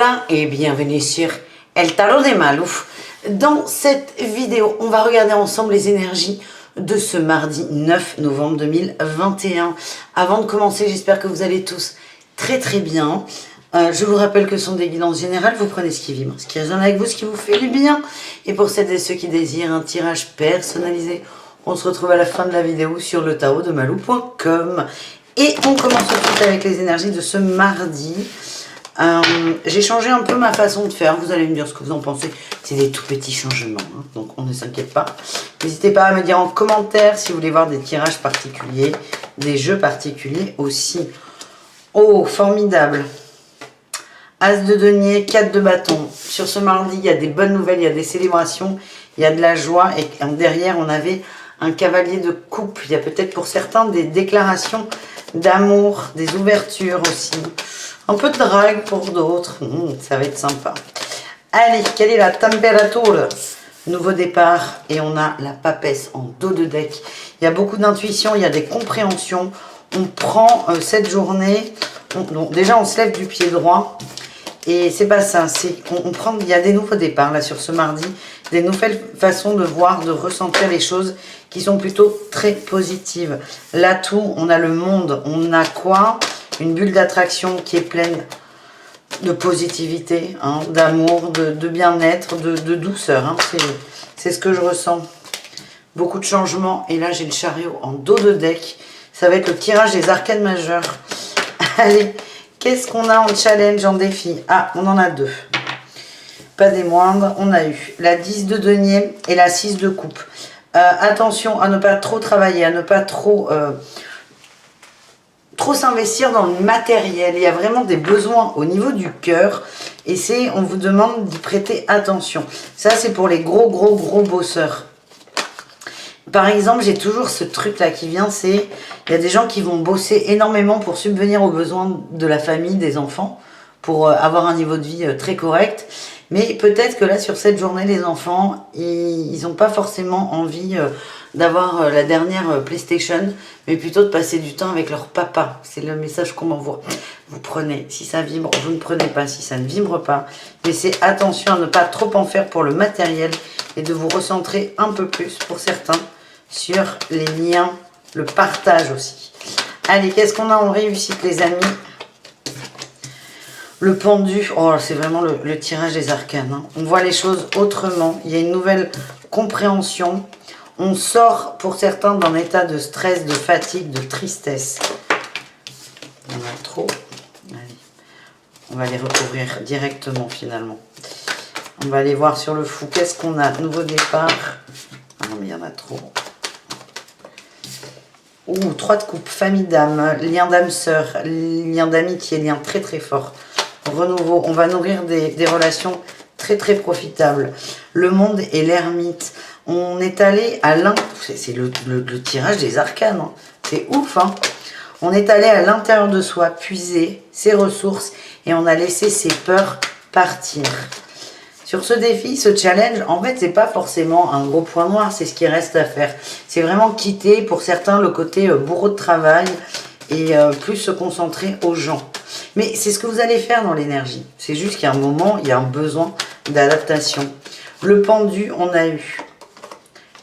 Hola et bienvenue sur El Tarot de Malouf. Dans cette vidéo, on va regarder ensemble les énergies de ce mardi 9 novembre 2021. Avant de commencer, j'espère que vous allez tous très bien. Je vous rappelle que ce sont des guidances générales, vous prenez ce qui vibre, ce qui résonne avec vous, ce qui vous fait du bien. Et pour celles et ceux qui désirent un tirage personnalisé, on se retrouve à la fin de la vidéo sur le tarot de malou.com. Et on commence tout de suite avec les énergies de ce mardi. J'ai changé un peu ma façon de faire, vous allez me dire ce que vous en pensez, c'est des tout petits changements, hein, donc on ne s'inquiète pas. N'hésitez pas à me dire en commentaire si vous voulez voir des tirages particuliers, des jeux particuliers aussi. Oh, formidable! As de denier, 4 de bâton. Sur ce mardi, il y a des bonnes nouvelles, il y a des célébrations, il y a de la joie, et derrière on avait un cavalier de coupe. Il y a peut-être pour certains des déclarations d'amour, des ouvertures aussi. Un peu de drague pour d'autres. Ça va être sympa. Allez, quelle est la température? Nouveau départ. Et on a la papesse en dos de deck. Il y a beaucoup d'intuition, il y a des compréhensions. On prend cette journée. Donc déjà, on se lève du pied droit. Et c'est pas ça. Il y a des nouveaux départs là sur ce mardi. Des nouvelles façons de voir, de ressentir les choses qui sont plutôt très positives. L'atout, on a le monde. On a quoi? Une bulle d'attraction qui est pleine de positivité, hein, d'amour, de bien-être, de douceur. Hein. C'est ce que je ressens. Beaucoup de changements. Et là, j'ai le chariot en dos de deck. Ça va être le tirage des arcanes majeures. Allez, qu'est-ce qu'on a en challenge, en défi? Ah, on en a deux. Pas des moindres. On a eu la 10 de denier et la 6 de coupe. Attention à ne pas trop travailler, à ne pas trop s'investir dans le matériel. Il y a vraiment des besoins au niveau du cœur et on vous demande d'y prêter attention. Ça, c'est pour les gros bosseurs. Par exemple, j'ai toujours ce truc là qui vient, il y a des gens qui vont bosser énormément pour subvenir aux besoins de la famille, des enfants, pour avoir un niveau de vie très correct. Mais peut-être que là, sur cette journée, les enfants, ils n'ont pas forcément envie d'avoir la dernière PlayStation, mais plutôt de passer du temps avec leur papa. C'est le message qu'on m'envoie. Vous prenez, si ça vibre, vous ne prenez pas. Si ça ne vibre pas, laissez attention à ne pas trop en faire pour le matériel et de vous recentrer un peu plus, pour certains, sur les liens, le partage aussi. Allez, qu'est-ce qu'on a en réussite, les amis? Le pendu, oh, c'est vraiment le tirage des arcanes. Hein. On voit les choses autrement. Il y a une nouvelle compréhension. On sort, pour certains, d'un état de stress, de fatigue, de tristesse. Il y en a trop. Allez. On va les recouvrir directement, finalement. On va aller voir sur le fou. Qu'est-ce qu'on a? Nouveau départ. Ah non, mais il y en a trop. Ouh, 3 de coupe, famille d'âme, lien d'âme-sœur, lien d'amitié, lien très fort. Renouveau, on va nourrir des relations très profitables. Le monde et l'ermite. On est allé à c'est le tirage des arcanes. Hein. C'est ouf. Hein. On est allé à l'intérieur de soi, puiser ses ressources et on a laissé ses peurs partir. Sur ce défi, ce challenge, en fait, c'est pas forcément un gros point noir, c'est ce qui reste à faire. C'est vraiment quitter, pour certains, le côté bourreau de travail et plus se concentrer aux gens. Mais c'est ce que vous allez faire dans l'énergie. C'est juste qu'il y a un moment, il y a un besoin d'adaptation. Le pendu, on a eu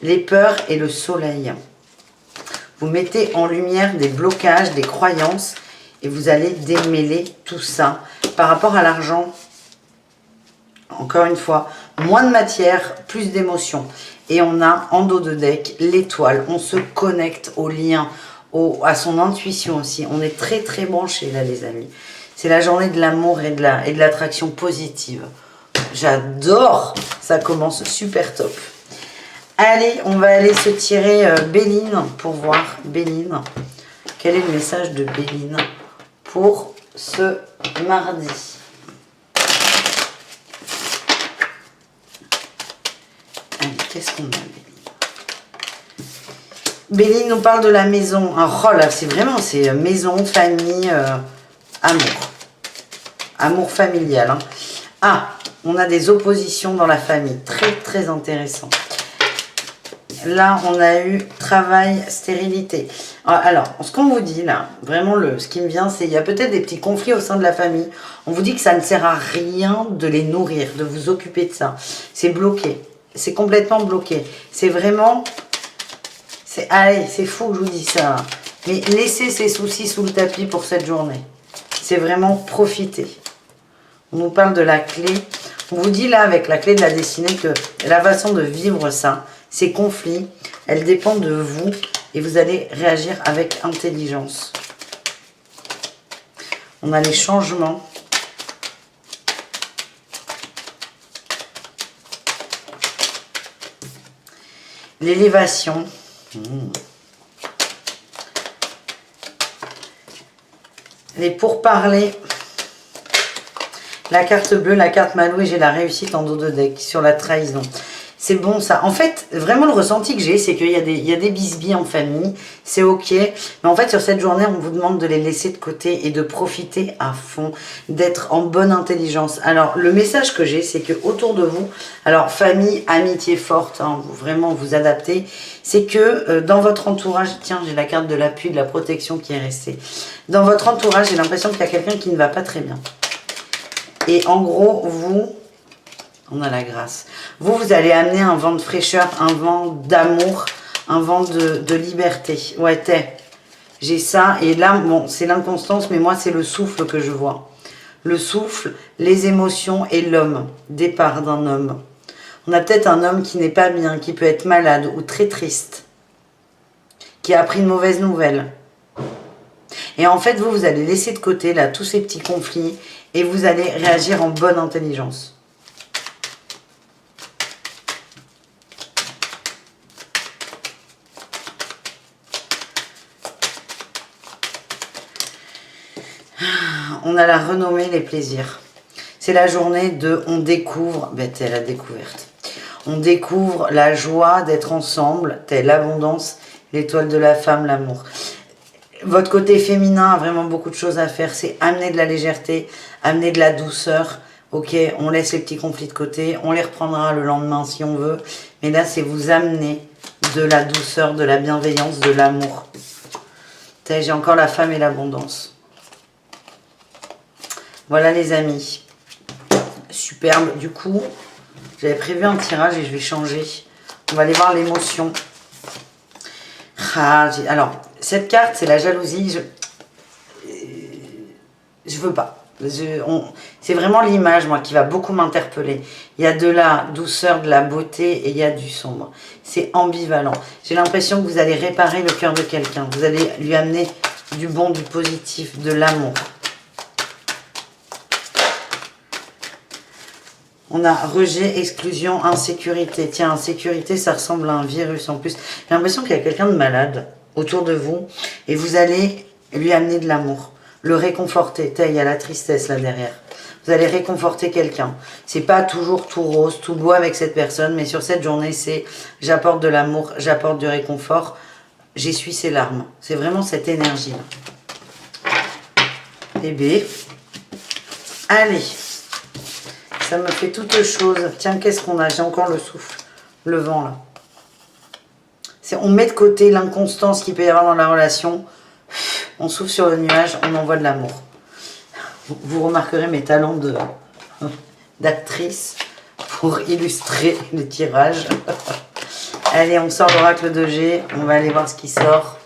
les peurs et le soleil. Vous mettez en lumière des blocages, des croyances et vous allez démêler tout ça. Par rapport à l'argent, encore une fois, moins de matière, plus d'émotion. Et on a en dos de deck l'étoile. On se connecte au lien, à son intuition aussi. On est très branchés là, les amis. C'est la journée de l'amour et de l'attraction positive. J'adore. Ça commence super top. Allez, on va aller se tirer Béline pour voir. Béline. Quel est le message de Béline pour ce mardi? Qu'est-ce qu'on a, Béline? Béline nous parle de la maison. Oh là, c'est maison, famille, amour. Amour familial. Hein. Ah, on a des oppositions dans la famille. Très intéressant. Là, on a eu travail, stérilité. Alors, ce qu'on vous dit là, vraiment, ce qui me vient, c'est qu'il y a peut-être des petits conflits au sein de la famille. On vous dit que ça ne sert à rien de les nourrir, de vous occuper de ça. C'est bloqué. C'est complètement bloqué. C'est vraiment... Allez, c'est fou que je vous dis ça. Mais laissez ces soucis sous le tapis pour cette journée. C'est vraiment profiter. On nous parle de la clé. On vous dit là, avec la clé de la destinée, que la façon de vivre ça, ces conflits, elles dépendent de vous et vous allez réagir avec intelligence. On a les changements. L'élévation. Les pourparlers. La carte bleue, la carte malou et j'ai la réussite en dos de deck sur la trahison. C'est bon ça. En fait, vraiment le ressenti que j'ai, c'est qu'il y a des bisbilles en famille. C'est ok. Mais en fait, sur cette journée, on vous demande de les laisser de côté et de profiter à fond, d'être en bonne intelligence. Alors, le message que j'ai, c'est que autour de vous, alors famille, amitié forte, hein, vous vraiment vous adaptez, c'est que dans votre entourage, tiens, j'ai la carte de l'appui, de la protection qui est restée. Dans votre entourage, j'ai l'impression qu'il y a quelqu'un qui ne va pas très bien. Et en gros, vous... On a la grâce. Vous allez amener un vent de fraîcheur, un vent d'amour, un vent de liberté. Ouais, j'ai ça. Et là, bon, c'est l'inconstance, mais moi, c'est le souffle que je vois. Le souffle, les émotions et l'homme. Départ d'un homme. On a peut-être un homme qui n'est pas bien, qui peut être malade ou très triste, qui a appris une mauvaise nouvelle. Et en fait, vous allez laisser de côté, là, tous ces petits conflits et vous allez réagir en bonne intelligence. On a la renommée, les plaisirs. C'est la journée de on découvre, t'es la découverte. On découvre la joie d'être ensemble, t'es l'abondance, l'étoile de la femme, l'amour. Votre côté féminin a vraiment beaucoup de choses à faire. C'est amener de la légèreté, amener de la douceur. Ok, on laisse les petits conflits de côté. On les reprendra le lendemain si on veut. Mais là, c'est vous amener de la douceur, de la bienveillance, de l'amour. J'ai encore la femme et l'abondance. Voilà les amis. Superbe. Du coup, j'avais prévu un tirage et je vais changer. On va aller voir l'émotion. Alors, cette carte, c'est la jalousie. Je veux pas. C'est vraiment l'image, moi, qui va beaucoup m'interpeller. Il y a de la douceur, de la beauté et il y a du sombre. C'est ambivalent. J'ai l'impression que vous allez réparer le cœur de quelqu'un. Vous allez lui amener du bon, du positif, de l'amour. On a rejet, exclusion, insécurité. Tiens, insécurité, ça ressemble à un virus en plus. J'ai l'impression qu'il y a quelqu'un de malade autour de vous et vous allez lui amener de l'amour, le réconforter. Il y a la tristesse là derrière. Vous allez réconforter quelqu'un. C'est pas toujours tout rose, tout beau avec cette personne, mais sur cette journée, c'est j'apporte de l'amour, j'apporte du réconfort, j'essuie ses larmes. C'est vraiment cette énergie-là. Bébé. Allez. Ça me fait toutes choses. Tiens, qu'est-ce qu'on a? J'ai encore le souffle. Le vent, là. On met de côté l'inconstance qu'il peut y avoir dans la relation. On souffle sur le nuage, on envoie de l'amour. Vous remarquerez mes talents d'actrice pour illustrer le tirage. Allez, on sort l'oracle de G. On va aller voir ce qui sort.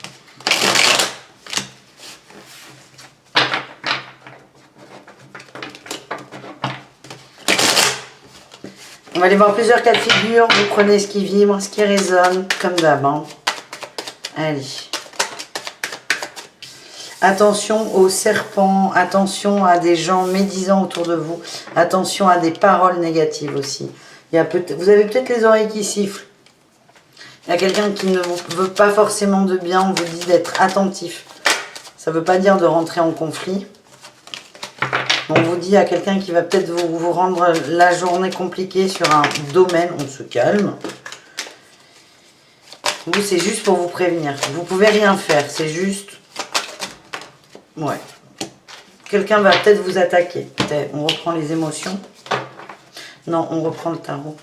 On va aller voir plusieurs cas de figure. Vous prenez ce qui vibre, ce qui résonne, comme d'hab. Hein. Allez. Attention aux serpents, attention à des gens médisants autour de vous, attention à des paroles négatives aussi. Vous avez peut-être les oreilles qui sifflent. Il y a quelqu'un qui ne vous veut pas forcément de bien, on vous dit d'être attentif. Ça ne veut pas dire de rentrer en conflit. On vous dit à quelqu'un qui va peut-être vous rendre la journée compliquée sur un domaine, on se calme. Vous, c'est juste pour vous prévenir. Vous pouvez rien faire, c'est juste... Ouais. Quelqu'un va peut-être vous attaquer. On reprend les émotions. Non, on reprend le tarot.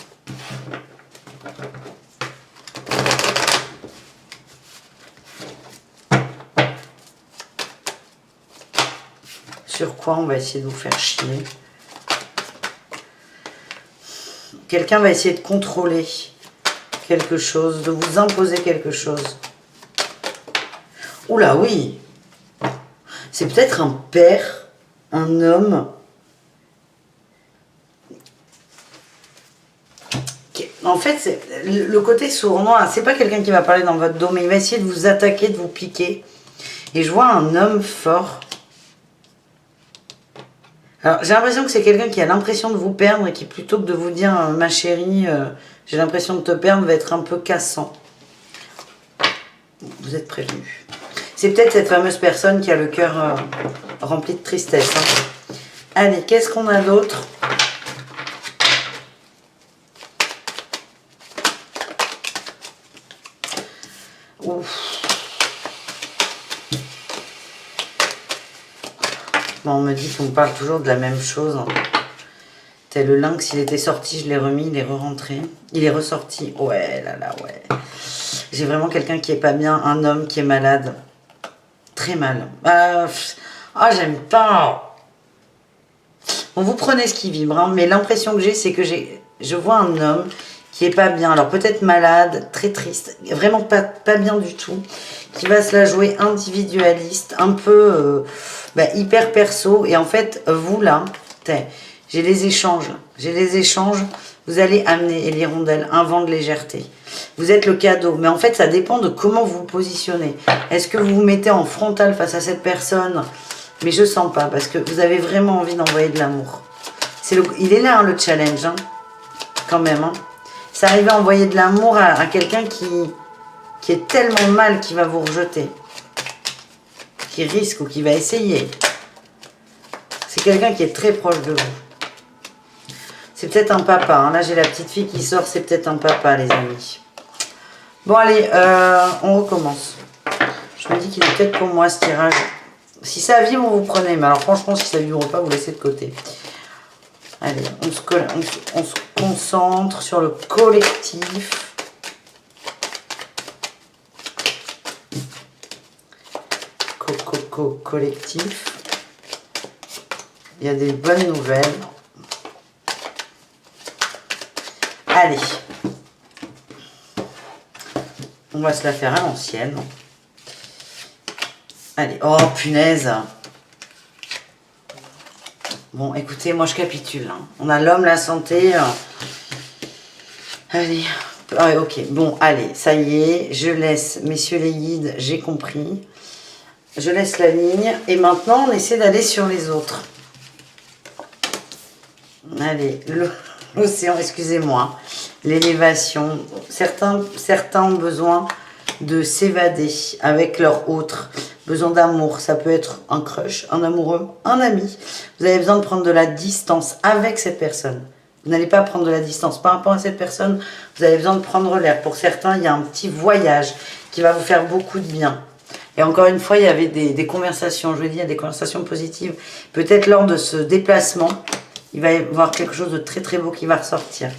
Sur quoi on va essayer de vous faire chier? Quelqu'un va essayer de contrôler quelque chose, de vous imposer quelque chose. Oula, oui. C'est peut-être un père, un homme. En fait, c'est le côté sournois. C'est pas quelqu'un qui va parler dans votre dos, mais il va essayer de vous attaquer, de vous piquer. Et je vois un homme fort. Alors, j'ai l'impression que c'est quelqu'un qui a l'impression de vous perdre et qui, plutôt que de vous dire ma chérie, j'ai l'impression de te perdre, va être un peu cassant. Vous êtes prévenus. C'est peut-être cette fameuse personne qui a le cœur rempli de tristesse. Hein. Allez, qu'est-ce qu'on a d'autre? Ouf. Bon, on me dit qu'on parle toujours de la même chose. Tel le lynx, il était sorti, je l'ai remis, il est re-rentré. Il est ressorti. Ouais, là, là, ouais. J'ai vraiment quelqu'un qui est pas bien, un homme qui est malade. Très mal. Ah, j'aime pas. Bon, vous prenez ce qui vibre, hein, mais l'impression que j'ai, c'est que je vois un homme qui est pas bien. Alors peut-être malade, très triste, vraiment pas bien du tout, qui va se la jouer individualiste, un peu hyper perso. Et en fait, vous là, j'ai les échanges. Vous allez amener l'hirondelle, un vent de légèreté. Vous êtes le cadeau. Mais en fait, ça dépend de comment vous vous positionnez. Est-ce que vous vous mettez en frontal face à cette personne? Mais je sens pas, parce que vous avez vraiment envie d'envoyer de l'amour. Il est là, hein, le challenge, hein, quand même. Hein. Ça arrive à envoyer de l'amour à quelqu'un qui est tellement mal qu'il va vous rejeter. Qui risque ou qui va essayer. C'est quelqu'un qui est très proche de vous. C'est peut-être un papa. Hein. Là, j'ai la petite fille qui sort. C'est peut-être un papa, les amis. Bon, allez, on recommence. Je me dis qu'il est peut-être pour moi, ce tirage. Si ça vibre, vous prenez. Mais alors, franchement, si ça vibre pas, vous laissez de côté. Allez, on se concentre sur le collectif. Collectif. Il y a des bonnes nouvelles. Allez. On va se la faire à l'ancienne. Allez. Oh, punaise. Bon, écoutez, moi, je capitule. Hein. On a l'homme, la santé. Allez. Ah, ok. Bon, allez. Ça y est. Je laisse, messieurs les guides, j'ai compris. Je laisse la ligne. Et maintenant, on essaie d'aller sur les autres. Allez. L'océan, excusez-moi. L'élévation. Certains ont besoin de s'évader avec leur autre. Besoin d'amour. Ça peut être un crush, un amoureux, un ami. Vous avez besoin de prendre de la distance avec cette personne. Vous n'allez pas prendre de la distance par rapport à cette personne. Vous avez besoin de prendre l'air. Pour certains, il y a un petit voyage qui va vous faire beaucoup de bien. Et encore une fois, il y avait des conversations. Je veux dire, des conversations positives. Peut-être lors de ce déplacement, il va y avoir quelque chose de très très beau qui va ressortir.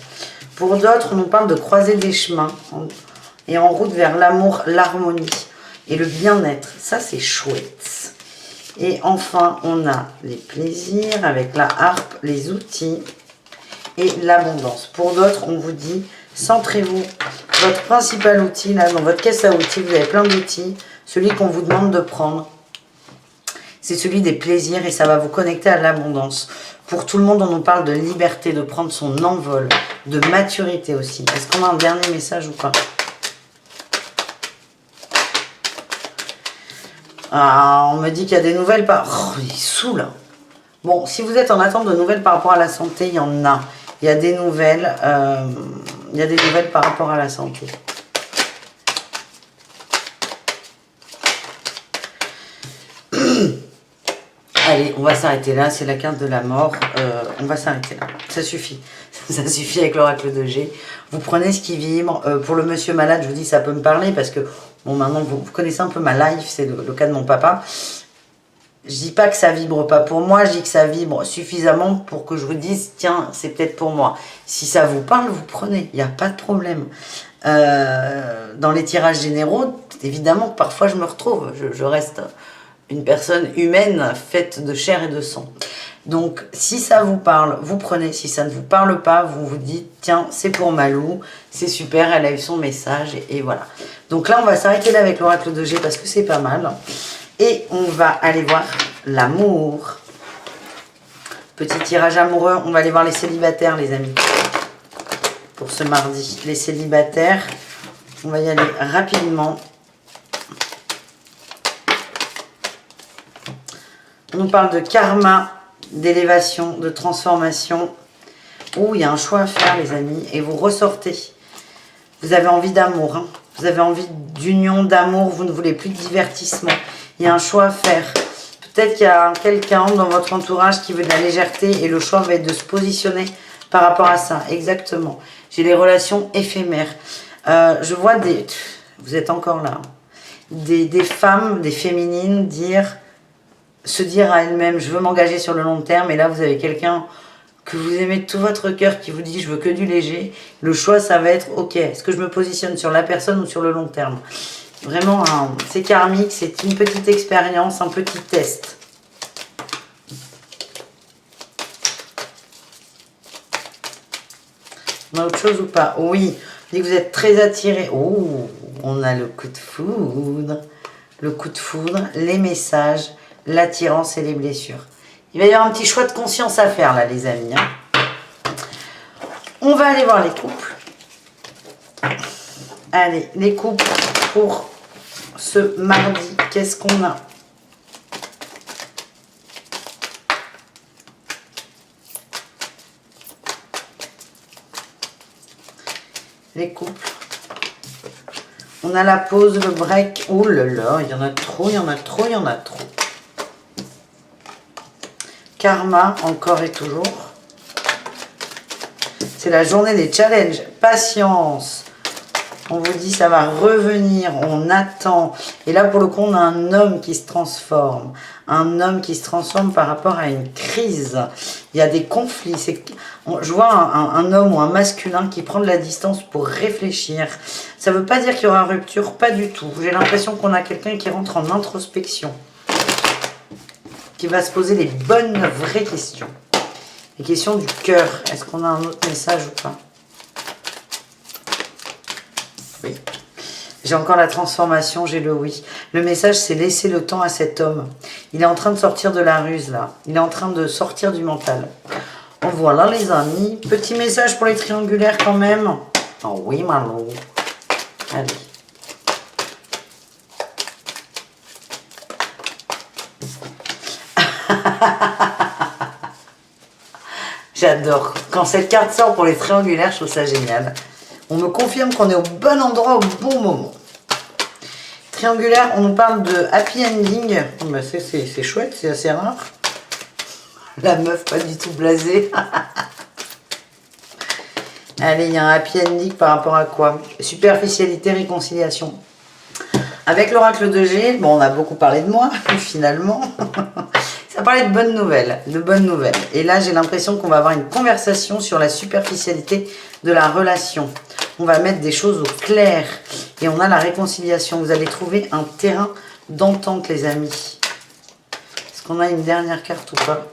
Pour d'autres, on nous parle de croiser des chemins et en route vers l'amour, l'harmonie et le bien-être. Ça, c'est chouette. Et enfin, on a les plaisirs avec la harpe, les outils et l'abondance. Pour d'autres, on vous dit, centrez-vous. Votre principal outil, là, dans votre caisse à outils, vous avez plein d'outils. Celui qu'on vous demande de prendre, c'est celui des plaisirs et ça va vous connecter à l'abondance. Pour tout le monde, on nous parle de liberté, de prendre son envol, de maturité aussi. Est-ce qu'on a un dernier message ou pas? Ah, on me dit qu'il y a des nouvelles par... Oh, il est saoul. Bon, si vous êtes en attente de nouvelles par rapport à la santé, il y en a. Il y a des nouvelles, par rapport à la santé. Allez, on va s'arrêter là. C'est la carte de la mort. On va s'arrêter là. Ça suffit. Ça suffit avec l'oracle de G. Vous prenez ce qui vibre. Pour le monsieur malade, je vous dis, ça peut me parler parce que, bon, maintenant, vous connaissez un peu ma life. C'est le cas de mon papa. Je dis pas que ça vibre pas pour moi. Je dis que ça vibre suffisamment pour que je vous dise, tiens, c'est peut-être pour moi. Si ça vous parle, vous prenez. Il n'y a pas de problème. Dans les tirages généraux, évidemment, parfois, je me retrouve. Je reste une personne humaine faite de chair et de sang. Donc, si ça vous parle, vous prenez. Si ça ne vous parle pas, vous vous dites, tiens, c'est pour Malou, c'est super, elle a eu son message, et voilà. Donc là, on va s'arrêter là avec l'oracle de G parce que c'est pas mal. Et on va aller voir l'amour. Petit tirage amoureux, on va aller voir les célibataires, les amis. Pour ce mardi, les célibataires, on va y aller rapidement. On nous parle de karma, d'élévation, de transformation. Ouh, il y a un choix à faire, les amis. Et vous ressortez. Vous avez envie d'amour. Hein. Vous avez envie d'union, d'amour. Vous ne voulez plus de divertissement. Il y a un choix à faire. Peut-être qu'il y a quelqu'un dans votre entourage qui veut de la légèreté. Et le choix va être de se positionner par rapport à ça. Exactement. J'ai les relations éphémères. Je vois des... Vous êtes encore là. Des femmes, des féminines se dire à elles-mêmes, je veux m'engager sur le long terme, et là vous avez quelqu'un que vous aimez de tout votre cœur qui vous dit, je veux que du léger. Le choix, ça va être, ok, est-ce que je me positionne sur la personne ou sur le long terme? Vraiment, c'est karmique, c'est une petite expérience, un petit test. On a autre chose ou pas? Oui, on dit que vous êtes très attiré. Oh, on a le coup de foudre. Le coup de foudre, les messages, l'attirance et les blessures. Il va y avoir un petit choix de conscience à faire là, les amis. Hein. On va aller voir les couples. Allez, les couples pour ce mardi. Qu'est-ce qu'on a? Les couples. On a la pause, le break. Oh là là, il y en a trop, il y en a trop, il y en a trop. Karma, encore et toujours. C'est la journée des challenges. Patience. On vous dit ça va revenir, on attend. Et là, pour le coup, on a un homme qui se transforme. Un homme qui se transforme par rapport à une crise. Il y a des conflits. Je vois un homme ou un masculin qui prend de la distance pour réfléchir. Ça ne veut pas dire qu'il y aura rupture, pas du tout. J'ai l'impression qu'on a quelqu'un qui rentre en introspection. Qui va se poser les bonnes, vraies questions. Les questions du cœur. Est-ce qu'on a un autre message ou pas? Oui. J'ai encore la transformation, j'ai le oui. Le message, c'est laisser le temps à cet homme. Il est en train de sortir de la ruse, là. Il est en train de sortir du mental. Oh, voilà, les amis. Petit message pour les triangulaires, quand même. Oh oui, Marlon. Allez. J'adore. Quand cette carte sort pour les triangulaires, je trouve ça génial. On me confirme qu'on est au bon endroit au bon moment. Triangulaire, on nous parle de happy ending. Ben c'est chouette, c'est assez rare. La meuf pas du tout blasée. Allez, il y a un happy ending par rapport à quoi? Superficialité, réconciliation. Avec l'oracle de G, bon, on a beaucoup parlé de moi, finalement. Ça parlait de bonnes nouvelles, Et là, j'ai l'impression qu'on va avoir une conversation sur la superficialité de la relation. On va mettre des choses au clair. Et on a la réconciliation. Vous allez trouver un terrain d'entente, les amis. Est-ce qu'on a une dernière carte ou pas?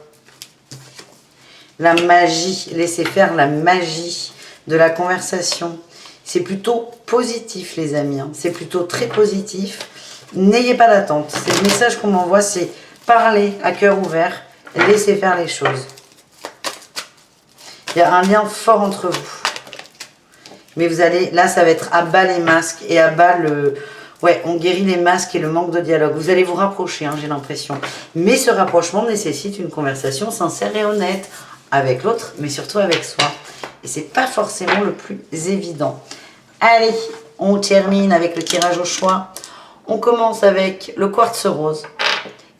La magie. Laissez faire la magie de la conversation. C'est plutôt positif, les amis. Hein. C'est plutôt très positif. N'ayez pas d'attente. C'est le message qu'on m'envoie, c'est parler à cœur ouvert. Laissez faire les choses. Il y a un lien fort entre vous. Mais vous allez, là, ça va être à bas les masques et à bas le... Ouais, on guérit les masques et le manque de dialogue. Vous allez vous rapprocher, hein, j'ai l'impression. Mais ce rapprochement nécessite une conversation sincère et honnête avec l'autre, mais surtout avec soi. Et c'est pas forcément le plus évident. Allez, on termine avec le tirage au choix. On commence avec le quartz rose.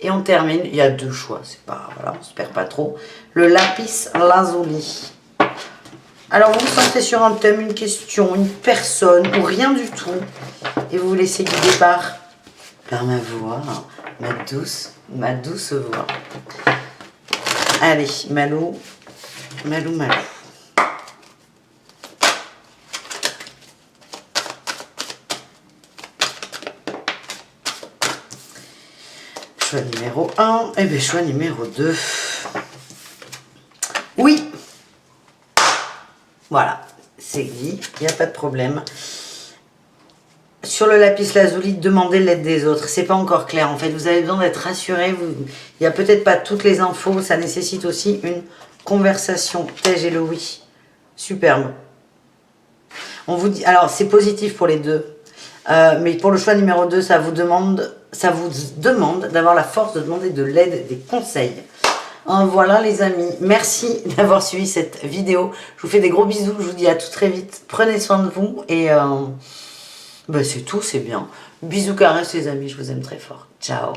Et on termine, il y a deux choix, c'est pas... Voilà, on se perd pas trop. Le lapis lazuli. Alors, vous vous sentez sur un thème, une question, une personne ou rien du tout. Et vous vous laissez guider par ma voix, ma douce voix. Allez, Malou. Choix numéro 1. Et bien, choix numéro 2. Oui. Voilà. C'est dit. Il n'y a pas de problème. Sur le lapis lazuli, demandez l'aide des autres. C'est pas encore clair. En fait, vous avez besoin d'être rassuré. Il n'y a peut-être pas toutes les infos. Ça nécessite aussi une conversation. Tej et le oui. Superbe. On vous dit. Alors, c'est positif pour les deux. Mais pour le choix numéro 2, ça vous demande d'avoir la force de demander de l'aide, des conseils. Voilà les amis, merci d'avoir suivi cette vidéo. Je vous fais des gros bisous, je vous dis à tout très vite. Prenez soin de vous et c'est tout, c'est bien. Bisous caresses les amis, je vous aime très fort. Ciao.